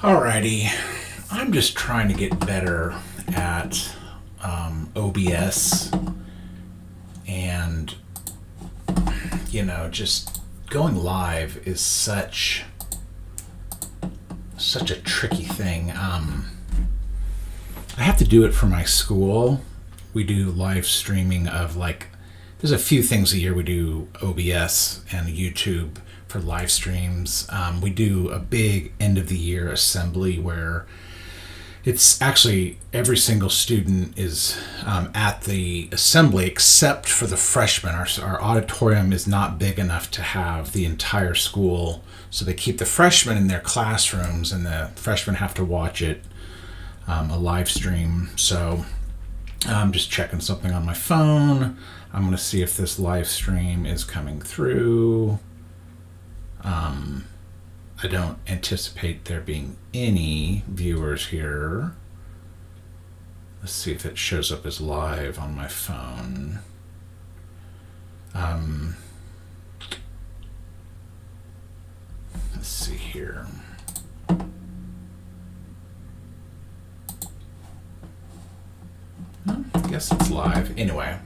Alrighty, I'm just trying to get better at OBS and, just going live is such a tricky thing. I have to do it for my school. We do live streaming of there's a few things a year we do OBS and YouTube for live streams. We do a big end of the year assembly where it's actually every single student is at the assembly except for the freshmen. Our auditorium is not big enough to have the entire school, so they keep the freshmen in their classrooms and the freshmen have to watch it, a live stream. So I'm just checking something on my phone. I'm going to see if this live stream is coming through. I don't anticipate there being any viewers here. Let's see if it shows up as live on my phone. Let's see here. I guess it's live. Anyway,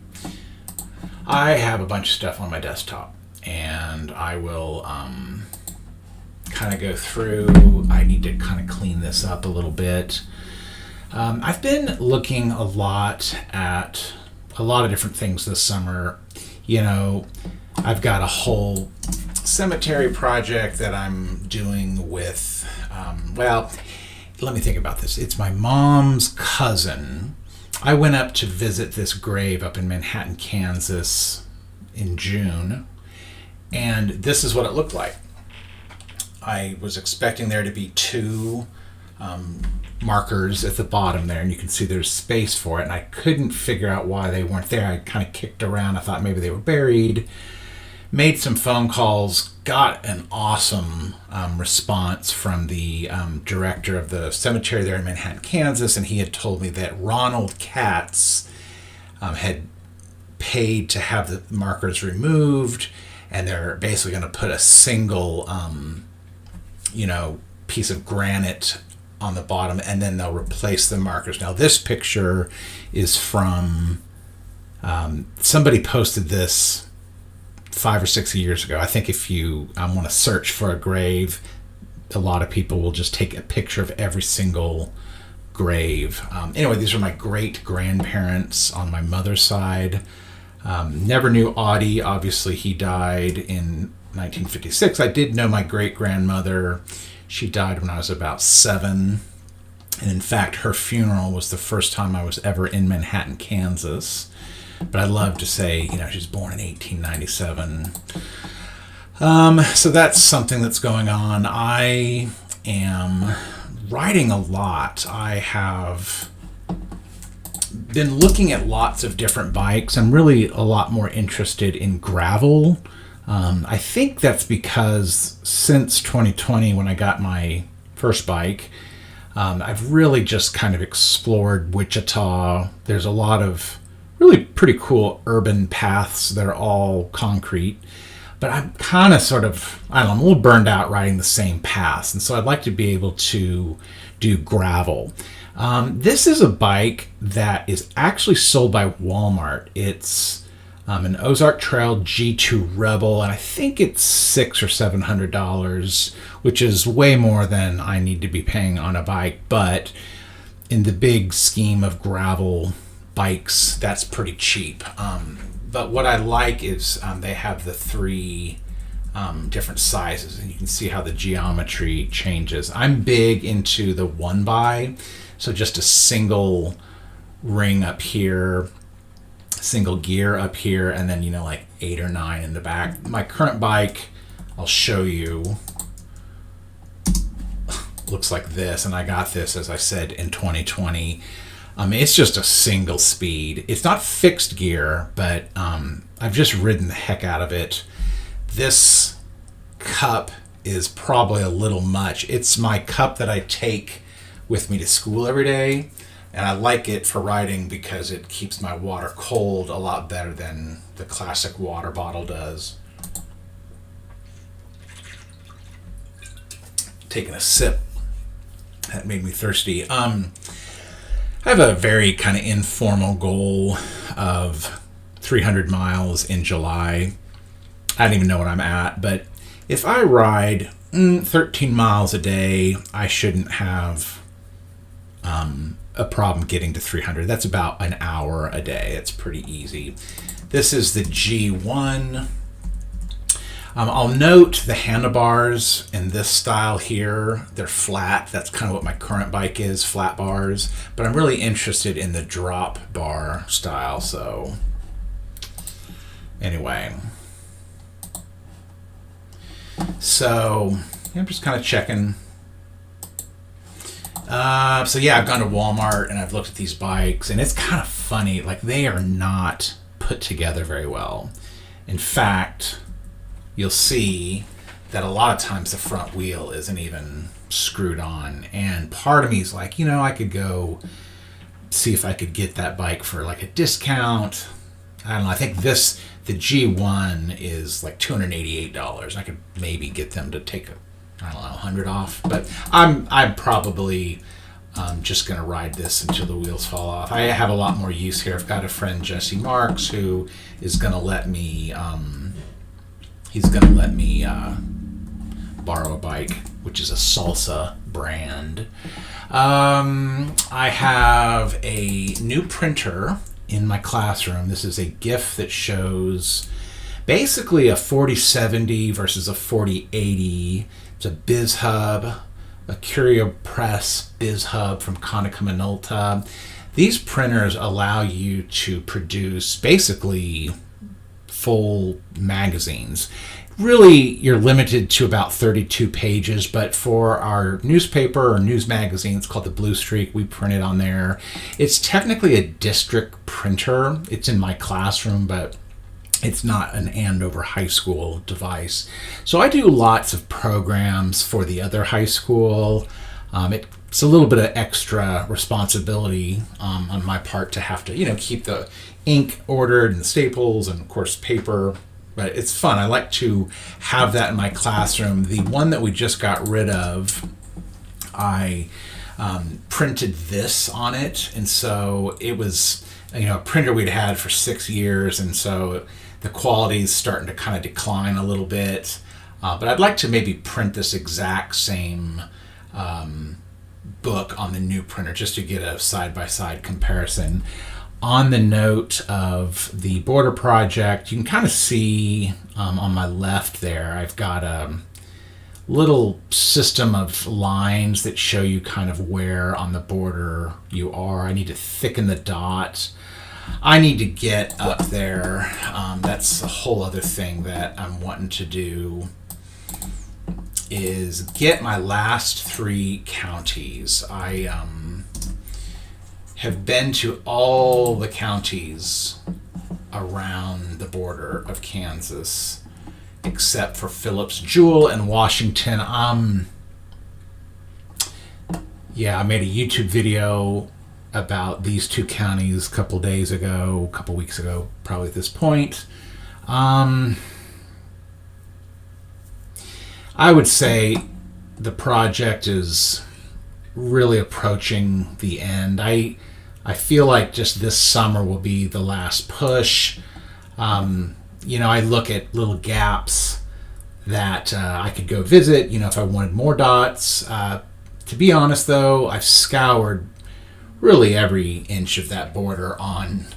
I have a bunch of stuff on my desktop, and I will kind of go through. I need to kind of clean this up a little bit. I've been looking a lot at a lot of different things this summer. I've got a whole cemetery project that I'm doing with, let me think about this. It's my mom's cousin. I went up to visit this grave up in Manhattan, Kansas in June, and this is what it looked like. I was expecting there to be two markers at the bottom there, and you can see there's space for it, and I couldn't figure out why they weren't there. I kind of kicked around. I thought maybe they were buried. Made some phone calls, got an awesome response from the director of the cemetery there in Manhattan, Kansas, and he had told me that Ronald Katz had paid to have the markers removed, and they're basically going to put a single piece of granite on the bottom, and then they'll replace the markers. Now, this picture is from somebody posted this 5 or 6 years ago. I think if you want to search for a grave, a lot of people will just take a picture of every single grave. Anyway, these are my great grandparents on my mother's side. Never knew Audie. Obviously, he died in 1956. I did know my great grandmother. She died when I was about 7. And in fact, her funeral was the first time I was ever in Manhattan, Kansas. But I love to say, she was born in 1897. So that's something that's going on. I am riding a lot. I have been looking at lots of different bikes. I'm really a lot more interested in gravel. I think that's because since 2020, when I got my first bike, I've really just kind of explored Wichita. There's a lot of really pretty cool urban paths that are all concrete, but I'm kind of I'm a little burned out riding the same paths, and so I'd like to be able to do gravel. This is a bike that is actually sold by Walmart. It's an Ozark Trail G2 Rebel, and I think it's $600 or $700, which is way more than I need to be paying on a bike. But in the big scheme of gravel bikes, that's pretty cheap. But what I like is they have the 3 different sizes, and you can see how the geometry changes. I'm big into the 1x, so just a single ring up here, single gear up here, and then 8 or 9 in the back. My current bike, I'll show you, looks like this, and I got this, as I said, in 2020. It's just a single speed. It's not fixed gear, but I've just ridden the heck out of it. This cup is probably a little much. It's my cup that I take with me to school every day. And I like it for riding because it keeps my water cold a lot better than the classic water bottle does. Taking a sip That made me thirsty. I have a very kind of informal goal of 300 miles in July. I don't even know what I'm at, but if I ride 13 miles a day, I shouldn't have a problem getting to 300. That's about an hour a day. It's pretty easy. This is the G1. I'll note the handlebars in this style here, they're flat. That's kind of what my current bike is, flat bars. But I'm really interested in the drop bar style. So anyway. So I'm just kind of checking. So yeah, I've gone to Walmart and I've looked at these bikes, and it's kind of funny. Like, they are not put together very well. In fact, you'll see that a lot of times the front wheel isn't even screwed on. And part of me is like, I could go see if I could get that bike for like a discount. I don't know. I think the G1 is like $288. I could maybe get them to take $100 off. But I'm probably just going to ride this until the wheels fall off. I have a lot more use here. I've got a friend, Jesse Marks, who is going to let me... he's going to let me borrow a bike, which is a Salsa brand. I have a new printer in my classroom. This is a GIF that shows basically a 4070 versus a 4080. It's a BizHub, a Curio Press BizHub from Konica Minolta. These printers allow you to produce basically full magazines. Really, you're limited to about 32 pages, but for our newspaper or news magazine, it's called the Blue Streak, we print it on there. It's technically a district printer. It's in my classroom, but it's not an Andover High School device. So I do lots of programs for the other high school. It's a little bit of extra responsibility on my part to have to, keep the ink ordered and staples and, of course, paper. But it's fun. I like to have that in my classroom. The one that we just got rid of, I printed this on it. And so it was, a printer we'd had for 6 years. And so the quality is starting to kind of decline a little bit. But I'd like to maybe print this exact same book on the new printer just to get a side-by-side comparison. On the note of the border project, you can kind of see on my left there, I've got a little system of lines that show you kind of where on the border you are. I need to thicken the dot. I need to get up there. That's a whole other thing that I'm wanting to do, is get my last 3 counties. I have been to all the counties around the border of Kansas except for Phillips, Jewell, and Washington. I made a YouTube video about these 2 counties a couple weeks ago, probably at this point. I would say the project is really approaching the end. I feel like just this summer will be the last push. I look at little gaps that I could go visit, if I wanted more dots. To be honest, though, I've scoured really every inch of that border on,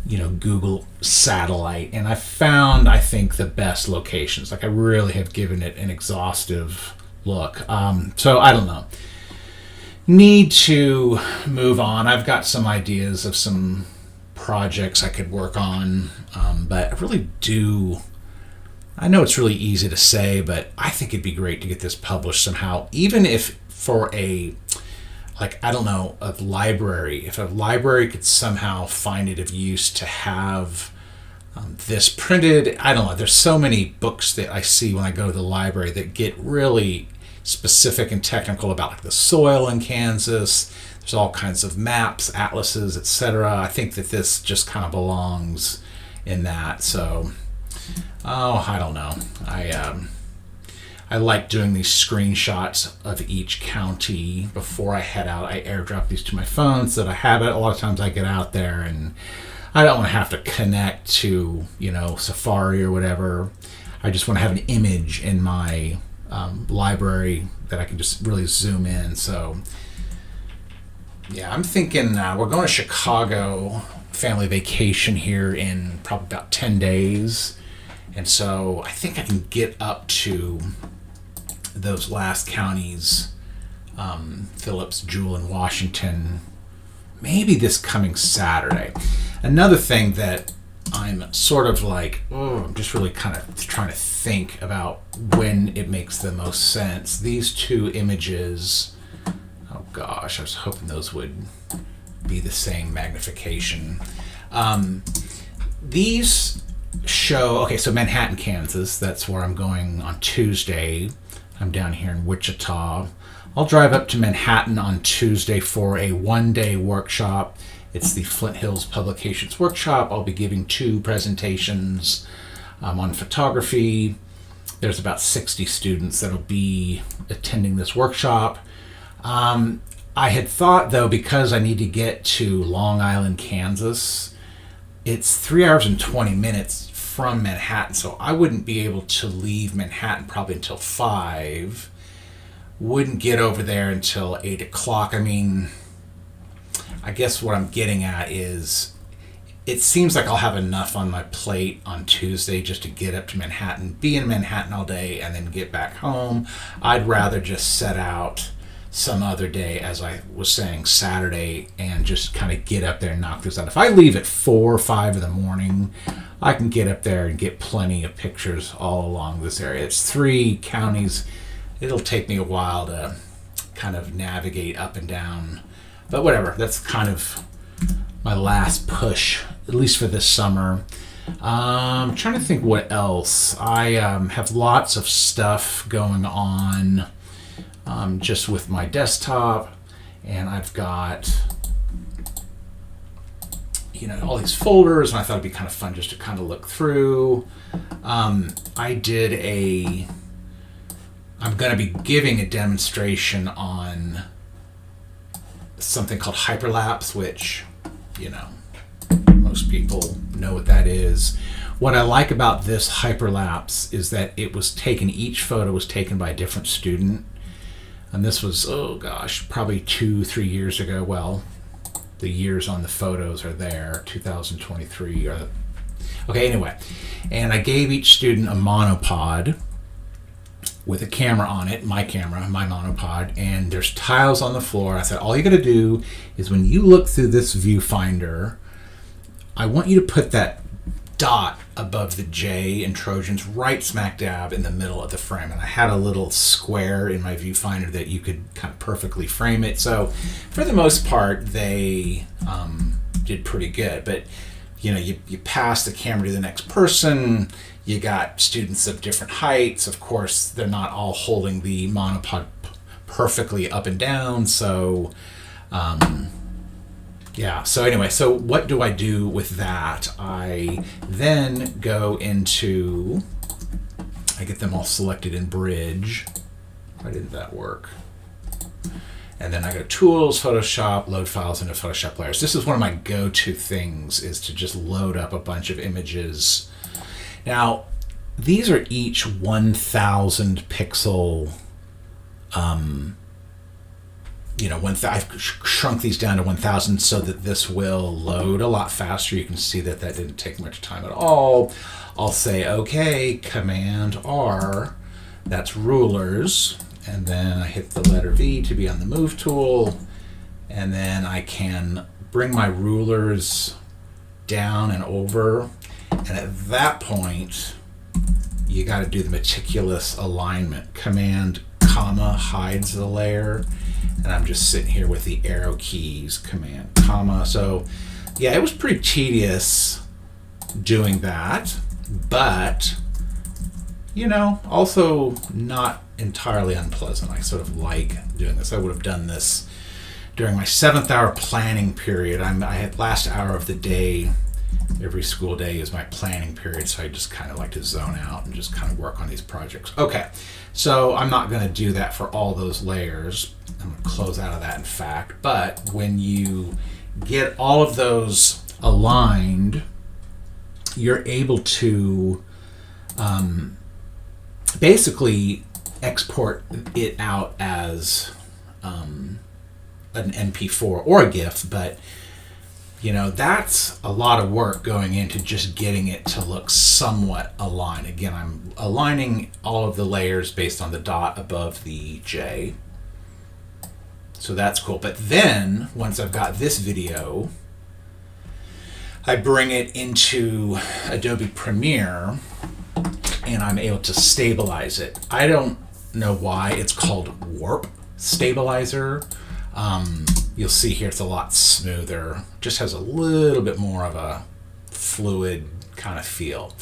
Google Satellite, and I found, I think, the best locations. Like, I really have given it an exhaustive look. So I don't know. Need to move on. I've got some ideas of some projects I could work on, but I really do. I know it's really easy to say, but I think it'd be great to get this published somehow, even if for a library. If a library could somehow find it of use to have this printed. I don't know. There's so many books that I see when I go to the library that get really specific and technical about like the soil in Kansas. There's all kinds of maps, atlases, etc. I think that this just kind of belongs in that. So, I don't know. I I like doing these screenshots of each county before I head out. I airdrop these to my phone so that I have it. A lot of times I get out there and I don't want to have to connect to, Safari or whatever. I just want to have an image in my library that I can just really zoom in. So, yeah, I'm thinking we're going to Chicago family vacation here in probably about 10 days. And so I think I can get up to those last counties, Phillips, Jewell, and Washington, maybe this coming Saturday. Another thing that I'm sort of like, I'm just really kind of trying to think about when it makes the most sense. These two images, oh gosh, I was hoping those would be the same magnification. These show, so Manhattan, Kansas, that's where I'm going on Tuesday. I'm down here in Wichita. I'll drive up to Manhattan on Tuesday for a one-day workshop. It's the Flint Hills Publications Workshop. I'll be giving 2 presentations on photography. There's about 60 students that'll be attending this workshop. I had thought, though, because I need to get to Long Island, Kansas, it's 3 hours and 20 minutes from Manhattan, so I wouldn't be able to leave Manhattan probably until 5. Wouldn't get over there until 8 o'clock. I mean, I guess what I'm getting at is it seems like I'll have enough on my plate on Tuesday just to get up to Manhattan, be in Manhattan all day, and then get back home. I'd rather just set out some other day, as I was saying, Saturday, and just kind of get up there and knock this out. If I leave at 4 or 5 in the morning, I can get up there and get plenty of pictures all along this area. It's 3 counties. It'll take me a while to kind of navigate up and down. But whatever, that's kind of my last push, at least for this summer. I'm trying to think what else. I have lots of stuff going on just with my desktop, and I've got all these folders, and I thought it'd be kind of fun just to kind of look through. I'm going to be giving a demonstration on something called hyperlapse, which most people know what that is. What I like about this hyperlapse is that each photo was taken by a different student, and this was probably 2-3 years ago. Well, the years on the photos are there, 2023 anyway. And I gave each student a monopod with a camera on it, my monopod, and there's tiles on the floor. I said, all you got to do is when you look through this viewfinder, I want you to put that dot above the J in Trojans right smack dab in the middle of the frame. And I had a little square in my viewfinder that you could kind of perfectly frame it. So for the most part, they did pretty good. But you pass the camera to the next person. You got students of different heights. Of course, they're not all holding the monopod perfectly up and down. So, So anyway, so what do I do with that? I then go I get them all selected in Bridge. Why didn't that work? And then I go Tools, Photoshop, load files into Photoshop layers. This is one of my go-to things, is to just load up a bunch of images. Now, these are each 1,000 pixel, I've shrunk these down to 1,000 so that this will load a lot faster. You can see that didn't take much time at all. I'll say, okay, Command R, that's rulers. And then I hit the letter V to be on the move tool. And then I can bring my rulers down and over. And at that point, you got to do the meticulous alignment. Command, comma, hides the layer. And I'm just sitting here with the arrow keys, Command, comma. So yeah, it was pretty tedious doing that, but also not entirely unpleasant. I sort of like doing this. I would have done this during my 7th hour planning period. I had last hour of the day every school day is my planning period, so I just kind of like to zone out and just kind of work on these projects. Okay, so I'm not going to do that for all those layers. I'm going to close out of that, in fact. But when you get all of those aligned, you're able to basically export it out as an MP4 or a GIF, but that's a lot of work going into just getting it to look somewhat aligned. Again, I'm aligning all of the layers based on the dot above the J. So that's cool. But then, once I've got this video, I bring it into Adobe Premiere and I'm able to stabilize it. I don't know why it's called Warp Stabilizer. You'll see here it's a lot smoother, just has a little bit more of a fluid kind of feel.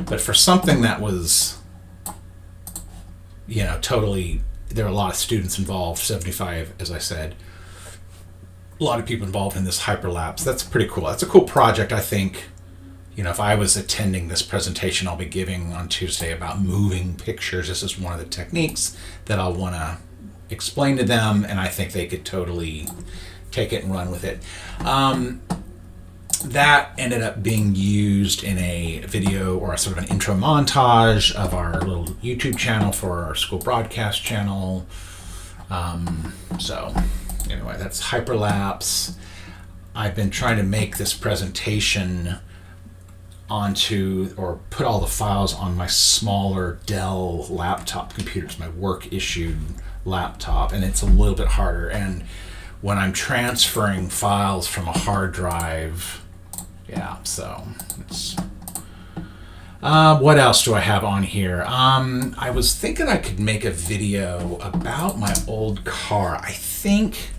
But for something that was, totally, there are a lot of students involved, 75, as I said, a lot of people involved in this hyperlapse. That's pretty cool. That's a cool project, I think. If I was attending this presentation I'll be giving on Tuesday about moving pictures, this is one of the techniques that I'll want to explain to them, and I think they could totally take it and run with it. That ended up being used in a video or a sort of an intro montage of our little YouTube channel for our school broadcast channel. So anyway, that's hyperlapse. I've been trying to make this presentation onto, or put all the files on my smaller Dell laptop computers, my work issued laptop, and it's a little bit harder. And when I'm transferring files from a hard drive, so it's what else do I have on here? I was thinking I could make a video about my old car. I think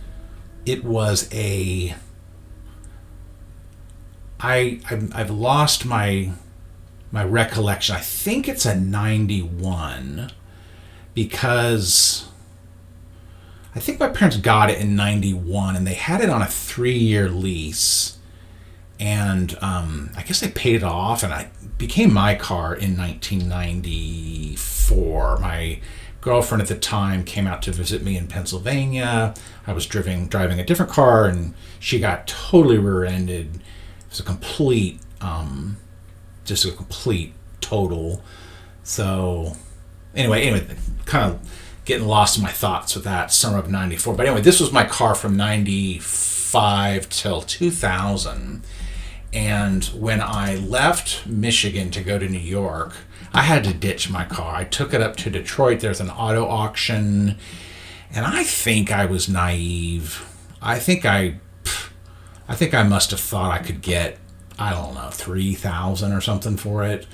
it was I've lost my recollection. I think it's a 91, because I think my parents got it in 91 and they had it on a 3-year lease, and I guess they paid it off, and it became my car in 1994. My girlfriend at the time came out to visit me in Pennsylvania. I was driving a different car, and she got totally rear-ended. It was a complete total. So anyway, kind of getting lost in my thoughts with that summer of 94. But anyway, this was my car from 95 till 2000. And when I left Michigan to go to New York, I had to ditch my car. I took it up to Detroit. There's an auto auction, and I think I was naive. I think I must have thought I could get, I don't know, 3,000 or something for it.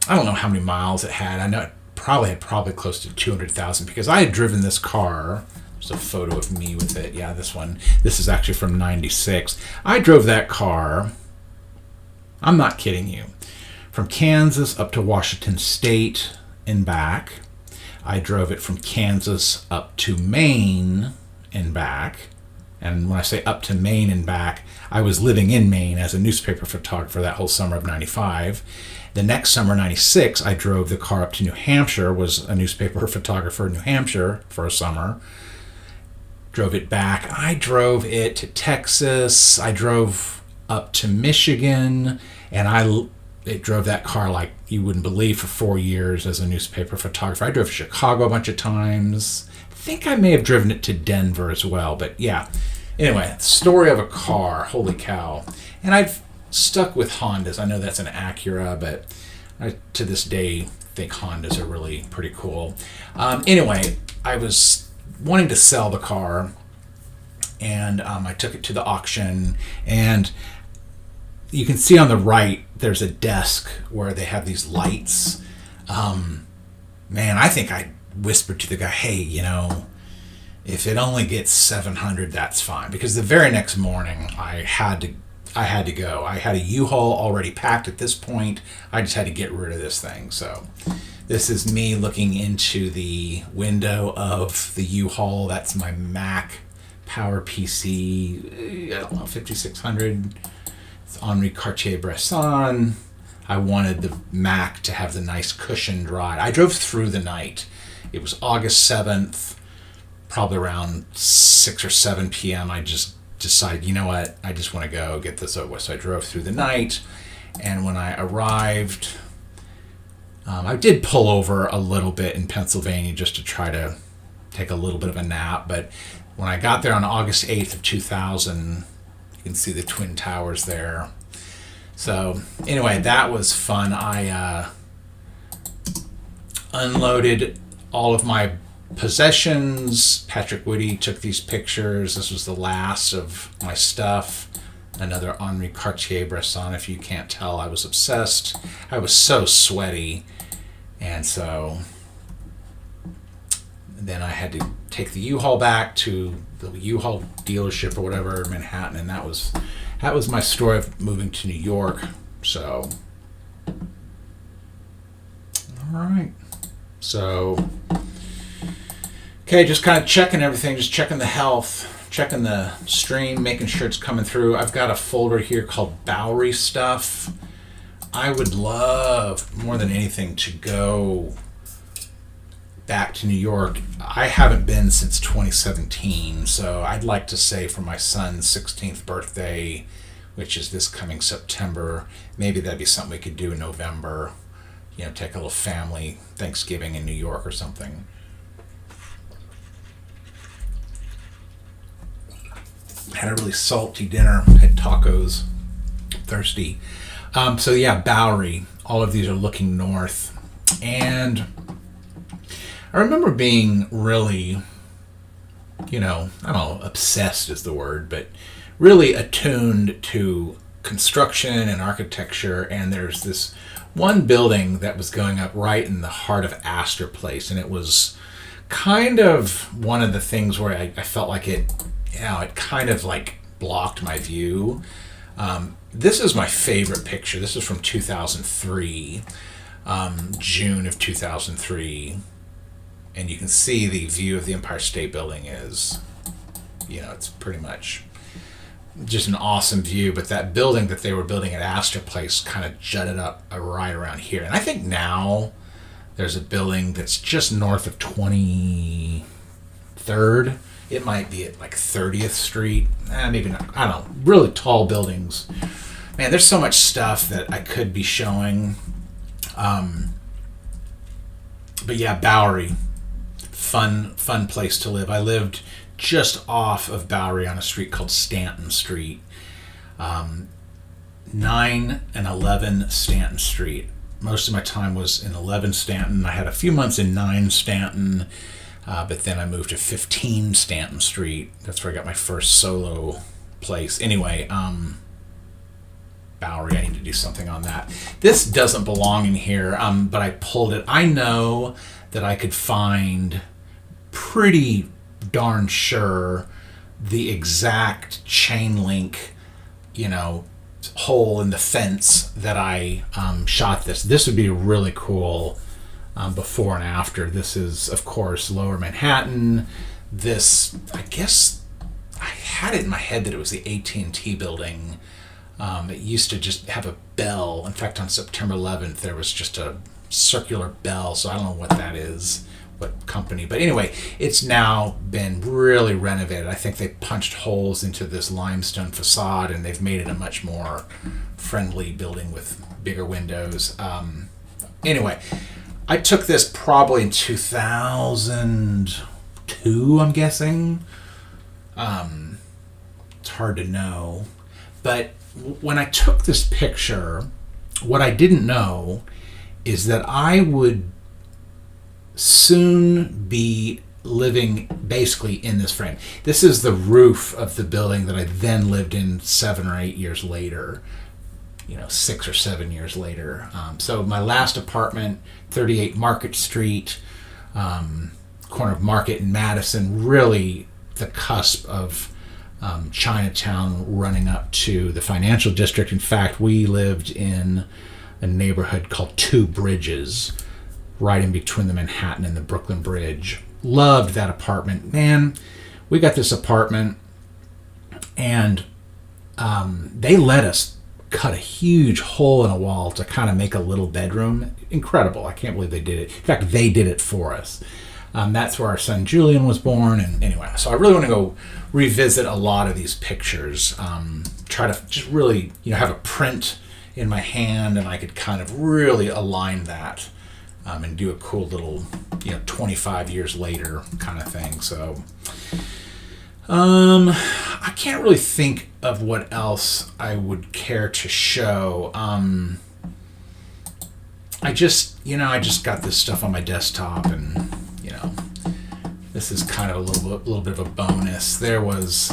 I don't know how many miles it had. I know it probably close to 200,000, because I had driven this car. There's a photo of me with it. Yeah, this one. This is actually from 96. I drove that car, I'm not kidding you, from Kansas up to Washington State and back. I drove it from Kansas up to Maine and back. And when I say up to Maine and back, I was living in Maine as a newspaper photographer that whole summer of 95. The next summer, 96, I drove the car up to New Hampshire, was a newspaper photographer in New Hampshire for a summer. Drove it back. I drove it to Texas. I drove up to Michigan, and it drove that car like you wouldn't believe for 4 years as a newspaper photographer. I drove to Chicago a bunch of times. I think I may have driven it to Denver as well, but yeah. Anyway, story of a car, holy cow. And I've stuck with Hondas. I know that's an Acura, but I, to this day, think Hondas are really pretty cool. Anyway, I was wanting to sell the car, and I took it to the auction, and you can see on the right there's a desk where they have these lights. Man, I think I whispered to the guy, hey, if it only gets 700, that's fine, because the very next morning I had to go. I had a U-Haul already packed at this point. I just had to get rid of this thing. So this is me looking into the window of the U-Haul. That's my Mac Power PC, I don't know, 5600. It's Henri Cartier-Bresson. I wanted the Mac to have the nice cushioned ride. I drove through the night. It was August 7th, probably around 6 or 7 p.m. I just decided, you know what, I just want to go get this over with. So I drove through the night, and when I arrived, I did pull over a little bit in Pennsylvania just to try to take a little bit of a nap. But when I got there on August 8th of 2000, you can see the Twin Towers there. So anyway, that was fun. I unloaded all of my possessions. Patrick Woody took these pictures. This was the last of my stuff. Another Henri Cartier-Bresson. If you can't tell, I was obsessed. I was so sweaty. And so then I had to take the U-Haul back to the U-Haul dealership or whatever in Manhattan, and that was my story of moving to New York. So, all right. So, okay, just kind of checking everything, just checking the health, checking the stream, making sure it's coming through. I've got a folder here called Bowery stuff. I would love, more than anything, to go back to New York. I haven't been since 2017, so I'd like to say for my son's 16th birthday, which is this coming September, maybe that'd be something we could do in November. You know, take a little family Thanksgiving in New York or something. Had a really salty dinner, had tacos, thirsty. So yeah, Bowery, all of these are looking north. And I remember being really, I don't know, obsessed is the word, but really attuned to construction and architecture. And there's this one building that was going up right in the heart of Astor Place. And it was kind of one of the things where I felt like it kind of like blocked my view. This is my favorite picture. This is from 2003, June of 2003. And you can see the view of the Empire State Building is, it's pretty much just an awesome view. But that building that they were building at Astor Place kind of jutted up right around here. And I think now there's a building that's just north of 23rd. It might be at like 30th Street. Maybe not. I don't know. Really tall buildings. Man, there's so much stuff that I could be showing. But yeah, Bowery. Fun place to live. I lived just off of Bowery on a street called Stanton Street. 9 and 11 Stanton Street. Most of my time was in 11 Stanton. I had a few months in 9 Stanton. But then I moved to 15 Stanton Street. That's where I got my first solo place. Anyway, Bowery, I need to do something on that. This doesn't belong in here, but I pulled it. I know that I could find pretty darn sure the exact chain link, hole in the fence that I shot this. This would be really cool. Before and after. This is, of course, Lower Manhattan. This, I guess, I had it in my head that it was the AT&T building. It used to just have a bell. In fact, on September 11th, there was just a circular bell, so I don't know what that is, what company. But anyway, it's now been really renovated. I think they punched holes into this limestone facade, and they've made it a much more friendly building with bigger windows. Anyway, I took this probably in 2002, I'm guessing. It's hard to know. But when I took this picture, what I didn't know is that I would soon be living basically in this frame. This is the roof of the building that I then lived in 7 or 8 years later. 6 or 7 years later. So my last apartment, 38 Market Street, corner of Market and Madison, really the cusp of Chinatown running up to the financial district. In fact, we lived in a neighborhood called Two Bridges, right in between the Manhattan and the Brooklyn Bridge. Loved that apartment. Man, we got this apartment, and they let us cut a huge hole in a wall to kind of make a little bedroom. Incredible. I can't believe they did it. In fact, they did it for us. That's where our son Julian was born. And anyway, so I really want to go revisit a lot of these pictures. Try to just really, have a print in my hand, and I could kind of really align that and do a cool little, 25 years later kind of thing. So I can't really think of what else I would care to show. I just got this stuff on my desktop, and this is kind of a little bit of a bonus. There was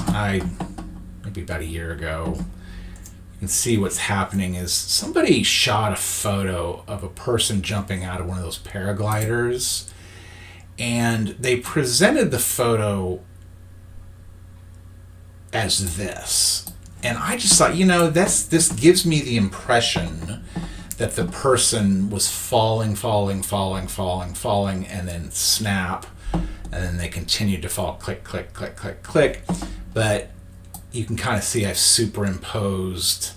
maybe about a year ago. You can see what's happening is somebody shot a photo of a person jumping out of one of those paragliders, and they presented the photo as this. And I just thought, this gives me the impression that the person was falling, and then snap, and then they continued to fall, click, click, click, click, click. But you can kind of see I've superimposed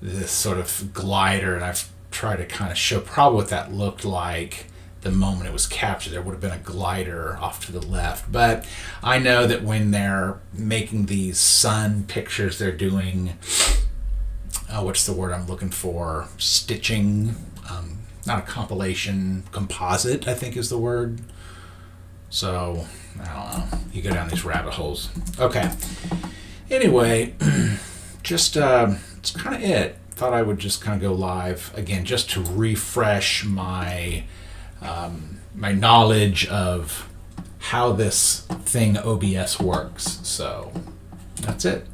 this sort of glider, and I've tried to kind of show probably what that looked like the moment it was captured. There would have been a glider off to the left. But I know that when they're making these sun pictures, they're doing, what's the word I'm looking for? Stitching. Not a compilation, composite, I think is the word. So, I don't know. You go down these rabbit holes. Okay. Anyway, just that's kind of it. Thought I would just kind of go live again, just to refresh my my knowledge of how this thing OBS works. So that's it.